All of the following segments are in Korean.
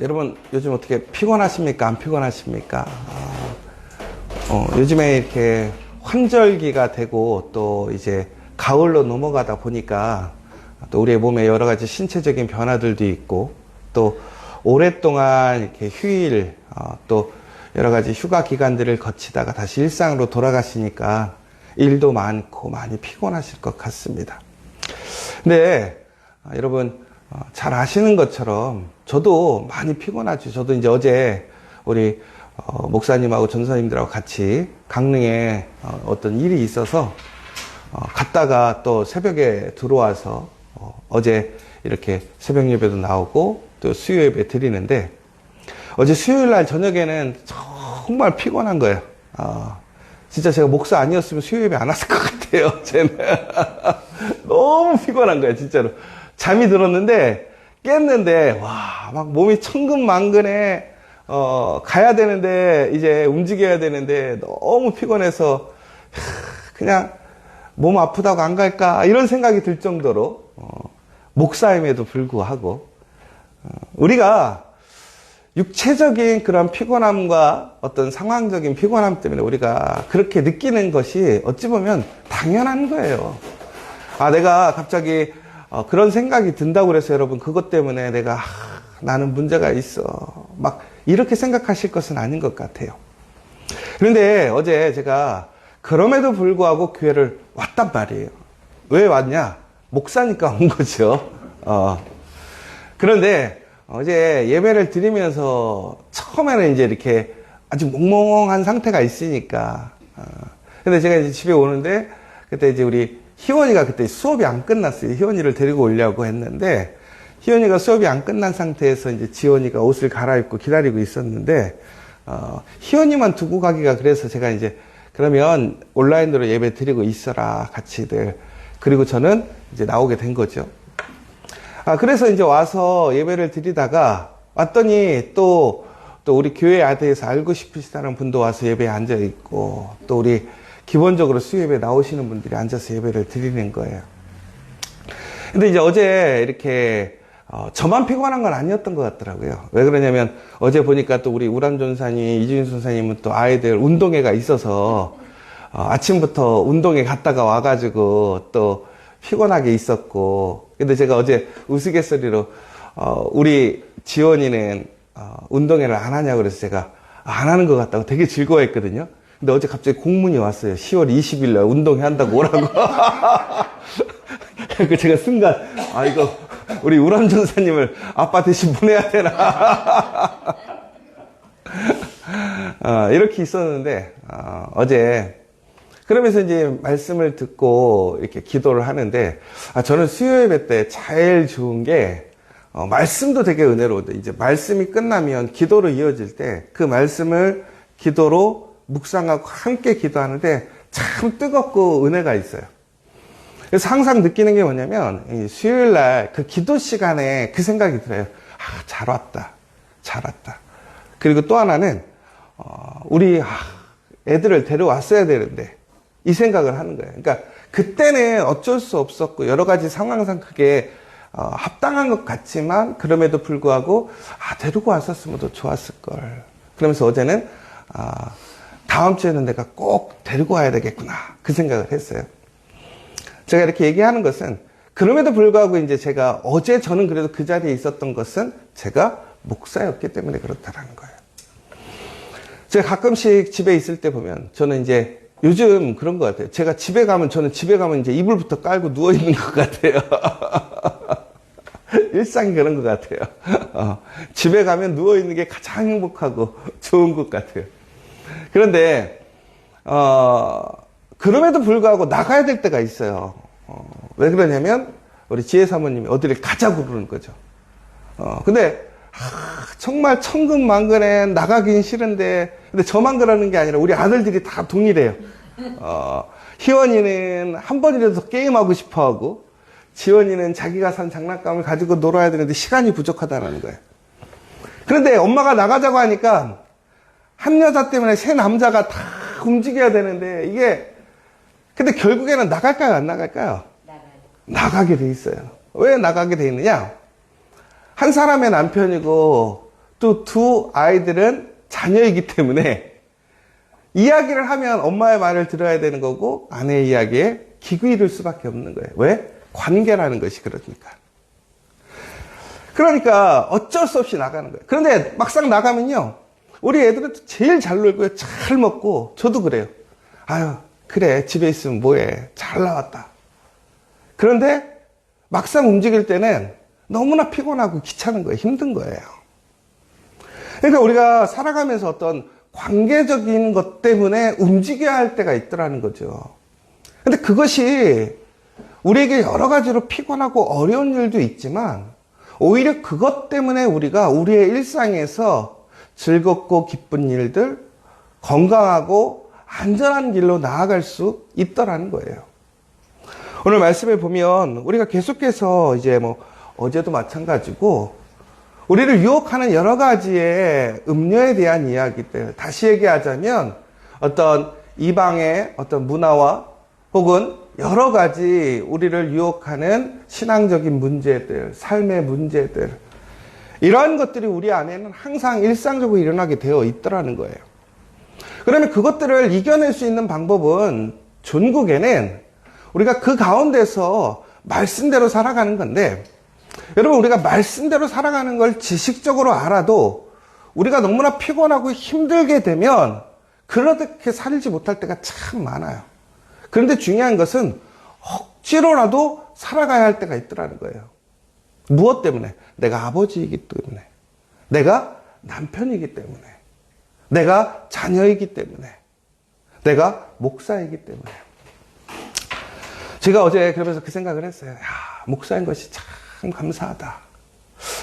여러분 요즘 어떻게 피곤하십니까? 안 피곤하십니까? 요즘에 이렇게 환절기가 되고 또 이제 가을로 넘어가다 보니까 또 우리의 몸에 여러 가지 신체적인 변화들도 있고 또 오랫동안 이렇게 휴일 또 여러 가지 휴가 기간들을 거치다가 다시 일상으로 돌아가시니까 일도 많고 많이 피곤하실 것 같습니다. 근데 여러분 잘 아시는 것처럼 저도 많이 피곤하죠. 저도 이제 어제 우리 목사님하고 전사님들하고 같이 강릉에 어떤 일이 있어서 갔다가 또 새벽에 들어와서 어제 이렇게 새벽 예배도 나오고 또 수요 예배 드리는데 어제 수요일 날 저녁에는 정말 피곤한 거예요. 진짜 제가 목사 아니었으면 수요 예배 안 왔을 것 같아요. 쟤는 너무 피곤한 거예요, 진짜로. 잠이 들었는데 깼는데 와, 막 몸이 천근만근해. 가야 되는데 이제 움직여야 되는데 너무 피곤해서 그냥 몸 아프다고 안 갈까 이런 생각이 들 정도로 목사임에도 불구하고 우리가 육체적인 그런 피곤함과 어떤 상황적인 피곤함 때문에 우리가 그렇게 느끼는 것이 어찌 보면 당연한 거예요. 내가 갑자기 그런 생각이 든다고 그래서 여러분 그것 때문에 내가 나는 문제가 있어 막 이렇게 생각하실 것은 아닌 것 같아요. 그런데 어제 제가 그럼에도 불구하고 교회를 왔단 말이에요. 왜 왔냐? 목사니까 온 거죠. 그런데 어제 예배를 드리면서 처음에는 이제 이렇게 아주 몽롱한 상태가 있으니까 근데 제가 이제 집에 오는데 그때 이제 우리 희원이가 그때 수업이 안 끝났어요. 희원이를 데리고 오려고 했는데 희원이가 수업이 안 끝난 상태에서 이제 지원이가 옷을 갈아입고 기다리고 있었는데 희원이만 두고 가기가 그래서 제가 이제 그러면 온라인으로 예배 드리고 있어라 같이들. 그리고 저는 이제 나오게 된 거죠. 그래서 이제 와서 예배를 드리다가 왔더니 또 우리 교회에 대해서 알고 싶으시다는 분도 와서 예배에 앉아 있고 또 우리 기본적으로 수요예배 나오시는 분들이 앉아서 예배를 드리는 거예요. 근데 이제 어제 이렇게 저만 피곤한 건 아니었던 것 같더라고요. 왜 그러냐면 어제 보니까 또 우리 우람 전사님, 이주인 선사님은 또 아이들 운동회가 있어서 아침부터 운동회 갔다가 와가지고 또 피곤하게 있었고 근데 제가 어제 우스갯소리로 우리 지원이는 운동회를 안 하냐고 그래서 제가 안 하는 것 같다고 되게 즐거워했거든요. 근데 어제 갑자기 공문이 왔어요. 10월 20일 날 운동회 한다고 오라고. 그 제가 순간 이거 우리 우람 전사님을 아빠 대신 보내야 되나. 이렇게 있었는데 어제 그러면서 이제 말씀을 듣고 이렇게 기도를 하는데 저는 수요 예배 때 제일 좋은 게 말씀도 되게 은혜로운데 이제 말씀이 끝나면 기도로 이어질 때 그 말씀을 기도로 묵상하고 함께 기도하는데 참 뜨겁고 은혜가 있어요. 그래서 항상 느끼는 게 뭐냐면 수요일 날 그 기도 시간에 그 생각이 들어요. 잘 왔다. 잘 왔다. 그리고 또 하나는 우리 애들을 데려왔어야 되는데 이 생각을 하는 거예요. 그러니까 그때는 어쩔 수 없었고 여러 가지 상황상 그게 합당한 것 같지만 그럼에도 불구하고 데리고 왔었으면 더 좋았을 걸. 그러면서 어제는 다음 주에는 내가 꼭 데리고 와야 되겠구나 그 생각을 했어요. 제가 이렇게 얘기하는 것은 그럼에도 불구하고 이제 제가 어제 저는 그래도 그 자리에 있었던 것은 제가 목사였기 때문에 그렇다라는 거예요. 제가 가끔씩 집에 있을 때 보면 저는 이제 요즘 그런 것 같아요. 제가 저는 집에 가면 이제 이불부터 깔고 누워 있는 것 같아요. 일상이 그런 것 같아요. 집에 가면 누워 있는 게 가장 행복하고 좋은 것 같아요. 그런데 그럼에도 불구하고 나가야 될 때가 있어요. 왜 그러냐면 우리 지혜 사모님이 어디를 가자고 그러는 거죠. 근데 정말 천근만근해 나가긴 싫은데 근데 저만 그러는 게 아니라 우리 아들들이 다 동일해요. 희원이는 한 번이라도 게임하고 싶어하고 지원이는 자기가 산 장난감을 가지고 놀아야 되는데 시간이 부족하다는 거예요. 그런데 엄마가 나가자고 하니까 한 여자 때문에 세 남자가 다 움직여야 되는데 이게 근데 결국에는 나갈까요 안 나갈까요? 나가게 돼 있어요. 왜 나가게 돼 있느냐? 한 사람의 남편이고 또 두 아이들은 자녀이기 때문에 이야기를 하면 엄마의 말을 들어야 되는 거고 아내의 이야기에 귀 기울일 수밖에 없는 거예요. 왜? 관계라는 것이 그러니까. 그러니까 어쩔 수 없이 나가는 거예요. 그런데 막상 나가면요, 우리 애들은 제일 잘 놀고요, 잘 먹고. 저도 그래요. 아유, 그래, 집에 있으면 뭐해, 잘 나왔다. 그런데 막상 움직일 때는 너무나 피곤하고 귀찮은 거예요. 힘든 거예요. 그러니까 우리가 살아가면서 어떤 관계적인 것 때문에 움직여야 할 때가 있더라는 거죠. 근데 그것이 우리에게 여러 가지로 피곤하고 어려운 일도 있지만 오히려 그것 때문에 우리가 우리의 일상에서 즐겁고 기쁜 일들, 건강하고 안전한 길로 나아갈 수 있더라는 거예요. 오늘 말씀에 보면 우리가 계속해서 이제 어제도 마찬가지고 우리를 유혹하는 여러 가지의 음료에 대한 이야기들, 다시 얘기하자면 어떤 이방의 어떤 문화와 혹은 여러 가지 우리를 유혹하는 신앙적인 문제들, 삶의 문제들, 이러한 것들이 우리 안에는 항상 일상적으로 일어나게 되어 있더라는 거예요. 그러면 그것들을 이겨낼 수 있는 방법은 종국에는 우리가 그 가운데서 말씀대로 살아가는 건데, 여러분, 우리가 말씀대로 살아가는 걸 지식적으로 알아도 우리가 너무나 피곤하고 힘들게 되면 그렇게 살지 못할 때가 참 많아요. 그런데 중요한 것은 억지로라도 살아가야 할 때가 있더라는 거예요. 무엇 때문에? 내가 아버지이기 때문에, 내가 남편이기 때문에, 내가 자녀이기 때문에, 내가 목사이기 때문에. 제가 어제 그러면서 그 생각을 했어요. 야, 목사인 것이 참 감사하다.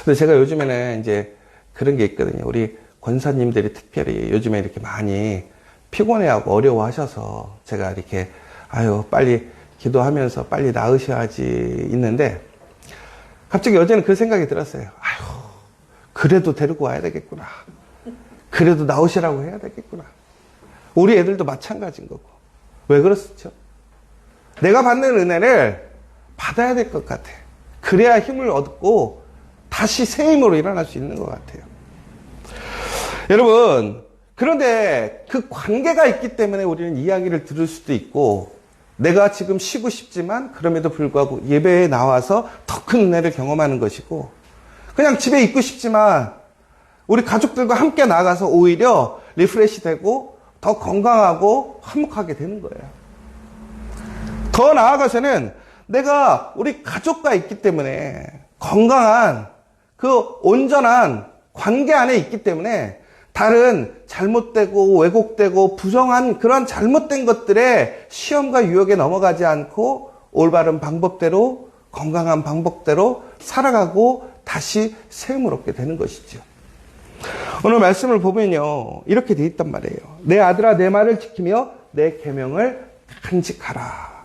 근데 제가 요즘에는 이제 그런 게 있거든요. 우리 권사님들이 특별히 요즘에 이렇게 많이 피곤해하고 어려워하셔서 제가 이렇게 빨리 기도하면서 빨리 나으셔야지 있는데, 갑자기 어제는 그 생각이 들었어요. 그래도 데리고 와야 되겠구나. 그래도 나오시라고 해야 되겠구나. 우리 애들도 마찬가지인 거고. 왜 그렇죠? 내가 받는 은혜를 받아야 될 것 같아. 그래야 힘을 얻고 다시 새 힘으로 일어날 수 있는 것 같아요. 여러분, 그런데 그 관계가 있기 때문에 우리는 이야기를 들을 수도 있고, 내가 지금 쉬고 싶지만 그럼에도 불구하고 예배에 나와서 더 큰 은혜를 경험하는 것이고, 그냥 집에 있고 싶지만 우리 가족들과 함께 나가서 오히려 리프레시 되고 더 건강하고 화목하게 되는 거예요. 더 나아가서는 내가 우리 가족과 있기 때문에 건강한 그 온전한 관계 안에 있기 때문에 다른 잘못되고 왜곡되고 부정한 그런 잘못된 것들에 시험과 유혹에 넘어가지 않고 올바른 방법대로, 건강한 방법대로 살아가고 다시 새 힘을 얻게 되는 것이죠. 오늘 말씀을 보면요, 이렇게 돼 있단 말이에요. 내 아들아, 내 말을 지키며 내 계명을 간직하라.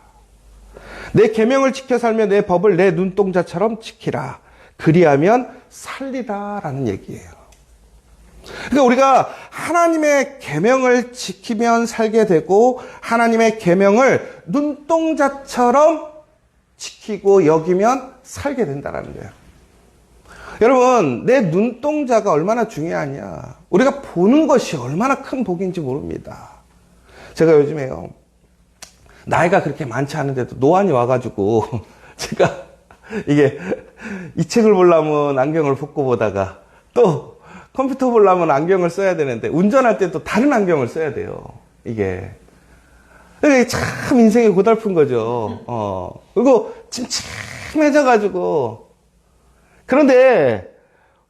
내 계명을 지켜 살며 내 법을 내 눈동자처럼 지키라. 그리하면 살리라라는 얘기예요. 그러니까 우리가 하나님의 계명을 지키면 살게 되고 하나님의 계명을 눈동자처럼 지키고 여기면 살게 된다는 거예요. 여러분, 내 눈동자가 얼마나 중요하냐. 우리가 보는 것이 얼마나 큰 복인지 모릅니다. 제가 요즘에요, 나이가 그렇게 많지 않은데도 노안이 와가지고 제가 이게 이 책을 보려면 안경을 벗고 보다가 또 컴퓨터 보려면 안경을 써야 되는데 운전할 때 또 다른 안경을 써야 돼요. 이게 참 인생이 고달픈 거죠. 그리고 침침해져가지고. 그런데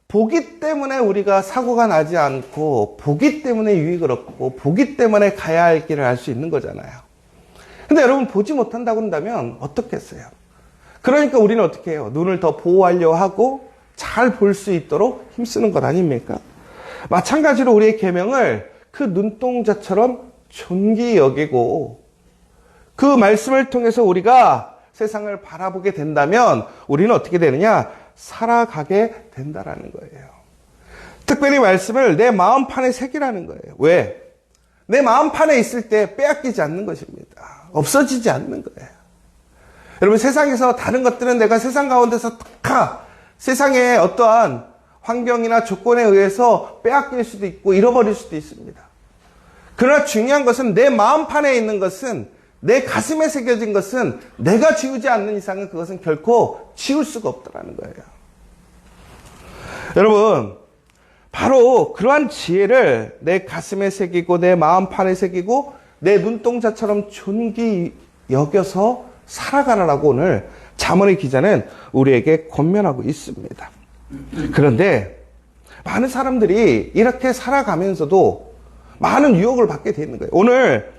보기 때문에 우리가 사고가 나지 않고 보기 때문에 유익을 얻고 보기 때문에 가야 할 길을 알 수 있는 거잖아요. 근데 여러분, 보지 못한다고 한다면 어떻겠어요? 그러니까 우리는 어떻게 해요? 눈을 더 보호하려 하고 잘 볼 수 있도록 힘쓰는 것 아닙니까? 마찬가지로 우리의 계명을 그 눈동자처럼 존귀히 여기고 그 말씀을 통해서 우리가 세상을 바라보게 된다면 우리는 어떻게 되느냐? 살아가게 된다라는 거예요. 특별히 말씀을 내 마음판에 새기라는 거예요. 왜? 내 마음판에 있을 때 빼앗기지 않는 것입니다. 없어지지 않는 거예요. 여러분, 세상에서 다른 것들은 내가 세상 가운데서 세상에 어떠한 환경이나 조건에 의해서 빼앗길 수도 있고 잃어버릴 수도 있습니다. 그러나 중요한 것은 내 마음판에 있는 것은, 내 가슴에 새겨진 것은 내가 지우지 않는 이상은 그것은 결코 지울 수가 없다는 거예요. 여러분, 바로 그러한 지혜를 내 가슴에 새기고 내 마음판에 새기고 내 눈동자처럼 존귀 여겨서 살아가라고 오늘 잠언의 기자는 우리에게 권면하고 있습니다. 그런데 많은 사람들이 이렇게 살아가면서도 많은 유혹을 받게 되는 거예요. 오늘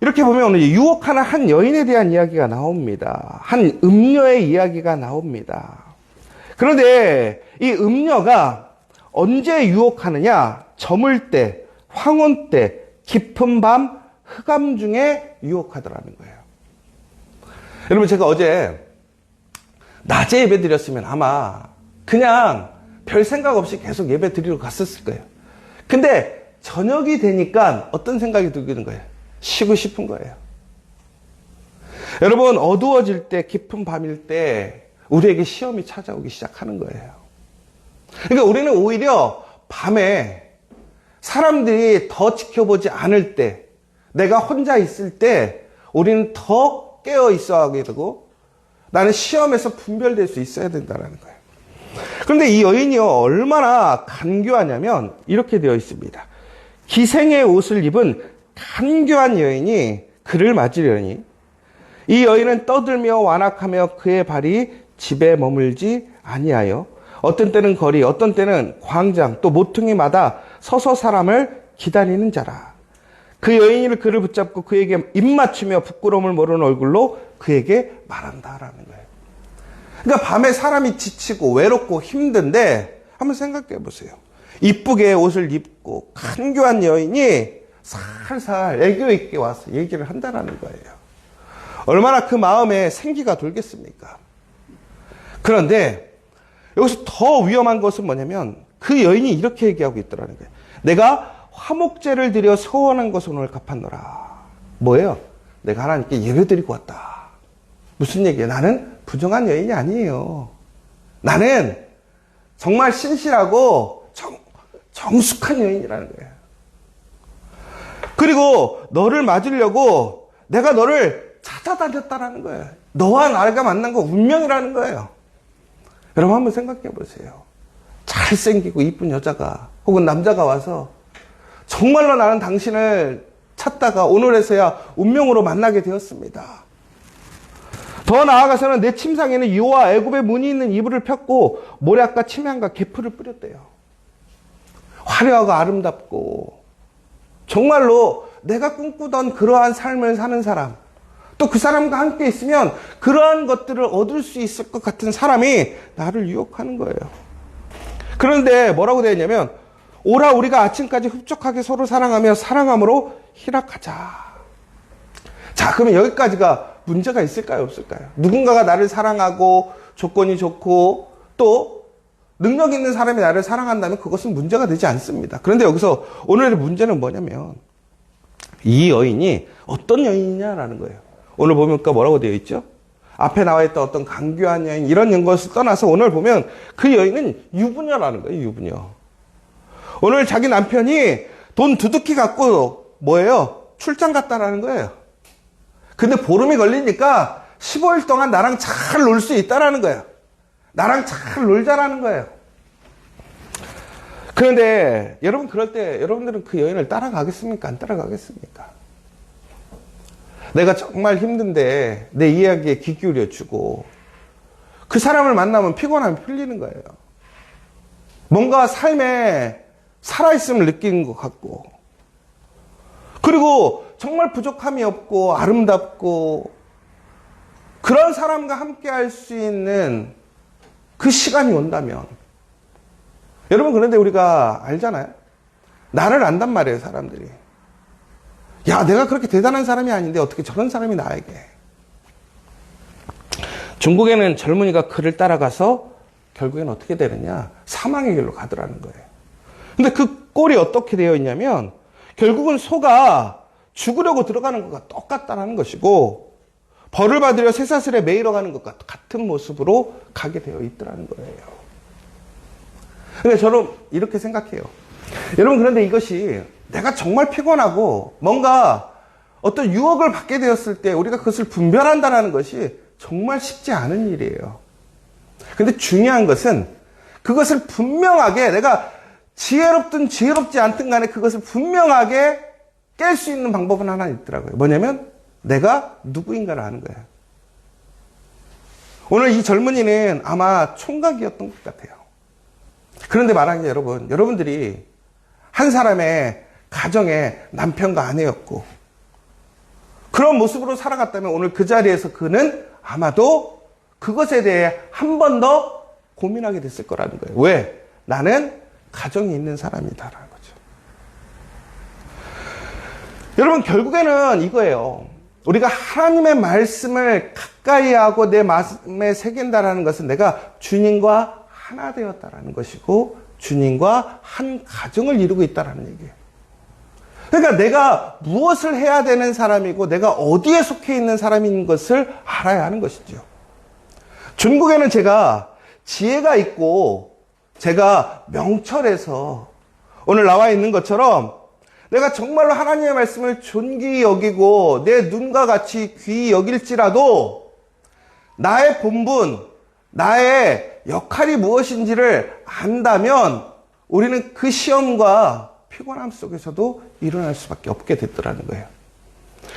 이렇게 보면 오늘 유혹하는 한 여인에 대한 이야기가 나옵니다. 한 음녀의 이야기가 나옵니다. 그런데 이 음녀가 언제 유혹하느냐? 저물 때, 황혼 때, 깊은 밤, 흑암 중에 유혹하더라는 거예요. 여러분, 제가 어제 낮에 예배 드렸으면 아마 그냥 별 생각 없이 계속 예배 드리러 갔었을 거예요. 근데 저녁이 되니까 어떤 생각이 들는 거예요? 쉬고 싶은 거예요. 여러분, 어두워질 때, 깊은 밤일 때 우리에게 시험이 찾아오기 시작하는 거예요. 그러니까 우리는 오히려 밤에 사람들이 더 지켜보지 않을 때, 내가 혼자 있을 때 우리는 더 깨어 있어야 하게 되고 나는 시험에서 분별될 수 있어야 된다는 거예요. 그런데 이 여인이요, 얼마나 간교하냐면 이렇게 되어 있습니다. 기생의 옷을 입은 간교한 여인이 그를 맞으려니 이 여인은 떠들며 완악하며 그의 발이 집에 머물지 아니하여 어떤 때는 거리, 어떤 때는 광장, 또 모퉁이마다 서서 사람을 기다리는 자라. 그 여인이 그를 붙잡고 그에게 입맞추며 부끄러움을 모르는 얼굴로 그에게 말한다라는 거예요. 그러니까 밤에 사람이 지치고 외롭고 힘든데 한번 생각해 보세요. 이쁘게 옷을 입고 간교한 여인이 살살 애교 있게 와서 얘기를 한다라는 거예요. 얼마나 그 마음에 생기가 돌겠습니까? 그런데 여기서 더 위험한 것은 뭐냐면 그 여인이 이렇게 얘기하고 있더라는 거예요. 내가 화목제를 드려 서원한 것을 오늘 갚았노라. 뭐예요? 내가 하나님께 예배드리고 왔다. 무슨 얘기예요? 나는 부정한 여인이 아니에요. 나는 정말 신실하고 정숙한 여인이라는 거예요. 그리고 너를 맞으려고 내가 너를 찾아다녔다라는 거예요. 너와 나가 만난 거 운명이라는 거예요. 여러분 한번 생각해 보세요. 잘생기고 이쁜 여자가 혹은 남자가 와서 정말로 나는 당신을 찾다가 오늘에서야 운명으로 만나게 되었습니다. 더 나아가서는 내 침상에는 유와 애굽의 무늬 있는 이불을 폈고 모략과 침향과 개풀을 뿌렸대요. 화려하고 아름답고 정말로 내가 꿈꾸던 그러한 삶을 사는 사람, 또 그 사람과 함께 있으면 그러한 것들을 얻을 수 있을 것 같은 사람이 나를 유혹하는 거예요. 그런데 뭐라고 되어 있냐면 오라 우리가 아침까지 흡족하게 서로 사랑하며 사랑함으로 희락하자. 자, 그러면 여기까지가 문제가 있을까요, 없을까요? 누군가가 나를 사랑하고 조건이 좋고 또 능력 있는 사람이 나를 사랑한다면 그것은 문제가 되지 않습니다. 그런데 여기서 오늘의 문제는 뭐냐면 이 여인이 어떤 여인이냐라는 거예요. 오늘 보니까 뭐라고 되어 있죠? 앞에 나와 있던 어떤 간교한 여인 이런 것을 떠나서 오늘 보면 그 여인은 유부녀라는 거예요. 유부녀. 오늘 자기 남편이 돈 두둑히 갖고 뭐예요? 출장 갔다라는 거예요. 근데 보름이 걸리니까 15일 동안 나랑 잘 놀 수 있다라는 거예요. 나랑 잘 놀자라는 거예요. 그런데 여러분 그럴 때 여러분들은 그 여인을 따라가겠습니까? 안 따라가겠습니까? 내가 정말 힘든데 내 이야기에 귀 기울여주고 그 사람을 만나면 피곤함이 풀리는 거예요. 뭔가 삶에 살아있음을 느끼는 것 같고 그리고 정말 부족함이 없고 아름답고 그런 사람과 함께 할 수 있는 그 시간이 온다면 여러분 그런데 우리가 알잖아요. 나를 안단 말이에요. 사람들이. 야, 내가 그렇게 대단한 사람이 아닌데 어떻게 저런 사람이 나에게. 중국에는 젊은이가 그를 따라가서 결국엔 어떻게 되느냐. 사망의 길로 가더라는 거예요. 근데 그 꼴이 어떻게 되어 있냐면 결국은 소가 죽으려고 들어가는 것과 똑같다는 것이고 벌을 받으려 쇠사슬에 매이러 가는 것과 같은 모습으로 가게 되어 있더라는 거예요. 그러니까 저는 이렇게 생각해요. 여러분, 그런데 이것이 내가 정말 피곤하고 뭔가 어떤 유혹을 받게 되었을 때 우리가 그것을 분별한다는 것이 정말 쉽지 않은 일이에요. 근데 중요한 것은 그것을 분명하게, 내가 지혜롭든 지혜롭지 않든 간에 그것을 분명하게 깰 수 있는 방법은 하나 있더라고요. 뭐냐면 내가 누구인가를 아는 거예요. 오늘 이 젊은이는 아마 총각이었던 것 같아요. 그런데 말하는 게 여러분들이 한 사람의 가정에 남편과 아내였고 그런 모습으로 살아갔다면 오늘 그 자리에서 그는 아마도 그것에 대해 한 번 더 고민하게 됐을 거라는 거예요. 왜? 나는 가정이 있는 사람이다라는 거죠. 여러분, 결국에는 이거예요. 우리가 하나님의 말씀을 가까이 하고 내 마음에 새긴다라는 것은 내가 주님과 하나 되었다라는 것이고 주님과 한 가정을 이루고 있다라는 얘기예요. 그러니까 내가 무엇을 해야 되는 사람이고 내가 어디에 속해 있는 사람인 것을 알아야 하는 것이죠. 중국에는 제가 지혜가 있고 제가 명철해서 오늘 나와 있는 것처럼 내가 정말로 하나님의 말씀을 존귀히 여기고 내 눈과 같이 귀히 여길지라도 나의 본분, 나의 역할이 무엇인지를 안다면 우리는 그 시험과 피곤함 속에서도 일어날 수밖에 없게 됐더라는 거예요.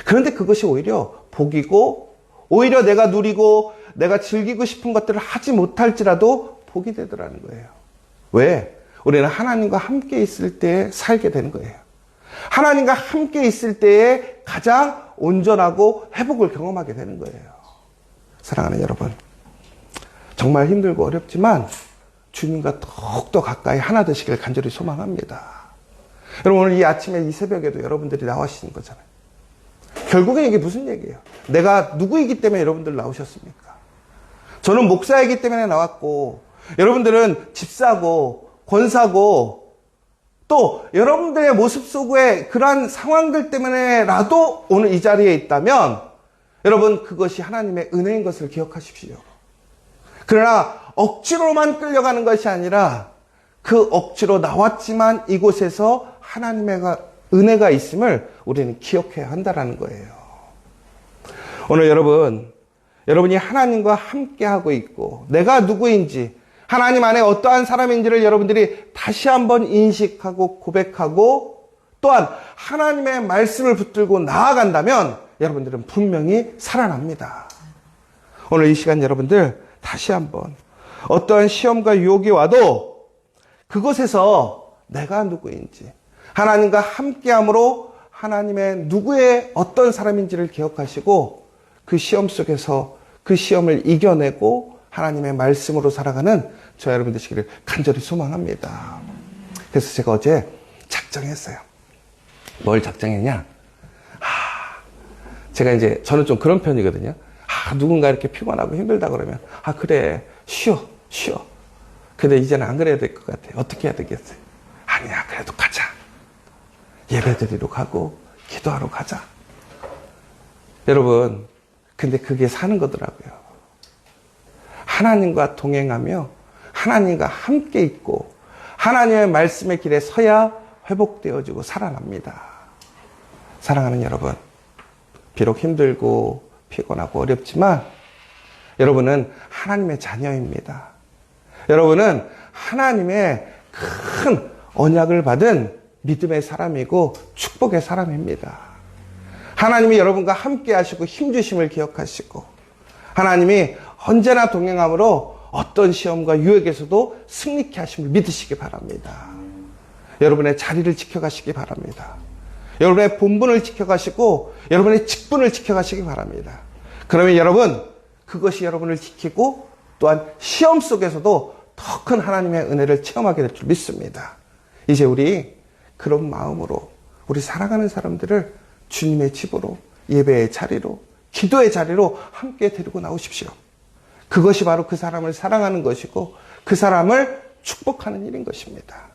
그런데 그것이 오히려 복이고 오히려 내가 누리고 내가 즐기고 싶은 것들을 하지 못할지라도 복이 되더라는 거예요. 왜? 우리는 하나님과 함께 있을 때 살게 되는 거예요. 하나님과 함께 있을 때에 가장 온전하고 회복을 경험하게 되는 거예요. 사랑하는 여러분, 정말 힘들고 어렵지만 주님과 더욱더 가까이 하나 되시길 간절히 소망합니다. 여러분, 오늘 이 아침에 이 새벽에도 여러분들이 나오시는 거잖아요. 결국엔 이게 무슨 얘기예요? 내가 누구이기 때문에 여러분들 나오셨습니까? 저는 목사이기 때문에 나왔고 여러분들은 집사고 권사고 또 여러분들의 모습 속에 그러한 상황들 때문에라도 오늘 이 자리에 있다면 여러분, 그것이 하나님의 은혜인 것을 기억하십시오. 그러나 억지로만 끌려가는 것이 아니라 그 억지로 나왔지만 이곳에서 하나님의 은혜가 있음을 우리는 기억해야 한다는 거예요. 오늘 여러분이 하나님과 함께하고 있고 내가 누구인지 하나님 안에 어떠한 사람인지를 여러분들이 다시 한번 인식하고 고백하고 또한 하나님의 말씀을 붙들고 나아간다면 여러분들은 분명히 살아납니다. 오늘 이 시간 여러분들 다시 한번 어떠한 시험과 유혹이 와도 그곳에서 내가 누구인지 하나님과 함께함으로 하나님의 누구의 어떤 사람인지를 기억하시고 그 시험 속에서 그 시험을 이겨내고 하나님의 말씀으로 살아가는 저 여러분 되시기를 간절히 소망합니다. 그래서 제가 어제 작정했어요. 뭘 작정했냐? 제가 이제 저는 좀 그런 편이거든요. 누군가 이렇게 피곤하고 힘들다 그러면 그래 쉬어. 근데 이제는 안 그래야 될 것 같아. 어떻게 해야 되겠어요? 아니야, 그래도 가자. 예배드리러 가고 기도하러 가자. 여러분, 근데 그게 사는 거더라고요. 하나님과 동행하며 하나님과 함께 있고 하나님의 말씀의 길에 서야 회복되어지고 살아납니다. 사랑하는 여러분, 비록 힘들고 피곤하고 어렵지만 여러분은 하나님의 자녀입니다. 여러분은 하나님의 큰 언약을 받은 믿음의 사람이고 축복의 사람입니다. 하나님이 여러분과 함께 하시고 힘주심을 기억하시고 하나님이 언제나 동행함으로 어떤 시험과 유혹에서도 승리케 하심을 믿으시기 바랍니다. 여러분의 자리를 지켜가시기 바랍니다. 여러분의 본분을 지켜가시고 여러분의 직분을 지켜가시기 바랍니다. 그러면 여러분, 그것이 여러분을 지키고 또한 시험 속에서도 더 큰 하나님의 은혜를 체험하게 될 줄 믿습니다. 이제 우리 그런 마음으로 우리 사랑하는 사람들을 주님의 집으로, 예배의 자리로, 기도의 자리로 함께 데리고 나오십시오. 그것이 바로 그 사람을 사랑하는 것이고 그 사람을 축복하는 일인 것입니다.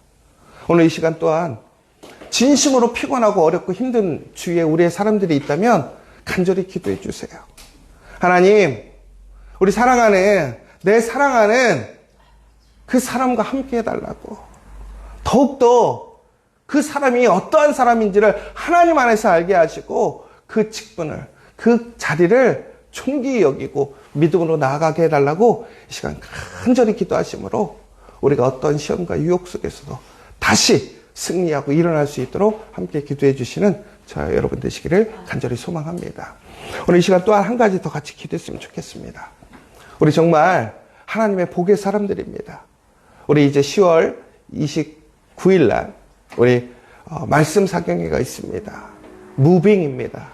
오늘 이 시간 또한 진심으로 피곤하고 어렵고 힘든 주위에 우리의 사람들이 있다면 간절히 기도해 주세요. 하나님, 우리 사랑하는, 내 사랑하는 그 사람과 함께 해달라고, 더욱더 그 사람이 어떠한 사람인지를 하나님 안에서 알게 하시고 그 직분을, 그 자리를 존귀히 여기고 믿음으로 나아가게 해달라고 이 시간 간절히 기도하심으로 우리가 어떤 시험과 유혹 속에서도 다시 승리하고 일어날 수 있도록 함께 기도해 주시는 저 여러분 되시기를 간절히 소망합니다. 오늘 이 시간 또한 한 가지 더 같이 기도했으면 좋겠습니다. 우리 정말 하나님의 복의 사람들입니다. 우리 이제 10월 29일 날 우리 말씀 사경회가 있습니다. 무빙입니다.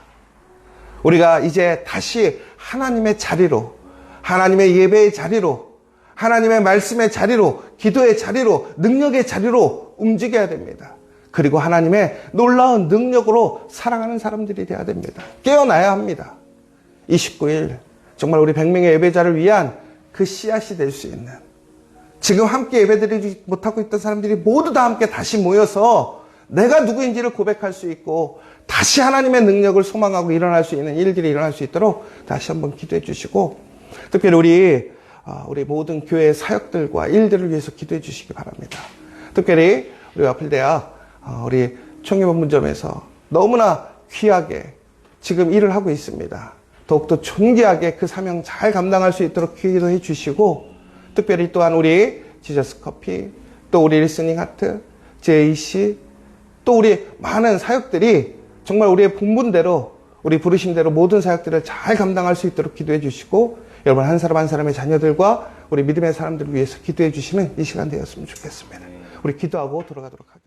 우리가 이제 다시 하나님의 자리로, 하나님의 예배의 자리로, 하나님의 말씀의 자리로, 기도의 자리로, 능력의 자리로 움직여야 됩니다. 그리고 하나님의 놀라운 능력으로 사랑하는 사람들이 돼야 됩니다. 깨어나야 합니다. 29일 정말 우리 100명의 예배자를 위한 그 씨앗이 될 수 있는, 지금 함께 예배드리지 못하고 있던 사람들이 모두 다 함께 다시 모여서 내가 누구인지를 고백할 수 있고 다시 하나님의 능력을 소망하고 일어날 수 있는 일들이 일어날 수 있도록 다시 한번 기도해 주시고, 특별히 우리 모든 교회 사역들과 일들을 위해서 기도해 주시기 바랍니다. 특별히 우리 와플대학 우리 총회본문점에서 너무나 귀하게 지금 일을 하고 있습니다. 더욱더 존귀하게 그 사명 잘 감당할 수 있도록 기도해 주시고, 특별히 또한 우리 지저스 커피, 또 우리 리스닝 하트, JC, 또 우리 많은 사역들이 정말 우리의 본분대로, 우리 부르심대로 모든 사역들을 잘 감당할 수 있도록 기도해 주시고, 여러분 한 사람 한 사람의 자녀들과 우리 믿음의 사람들을 위해서 기도해 주시는 이 시간 되었으면 좋겠습니다. 우리 기도하고 돌아가도록 하겠습니다.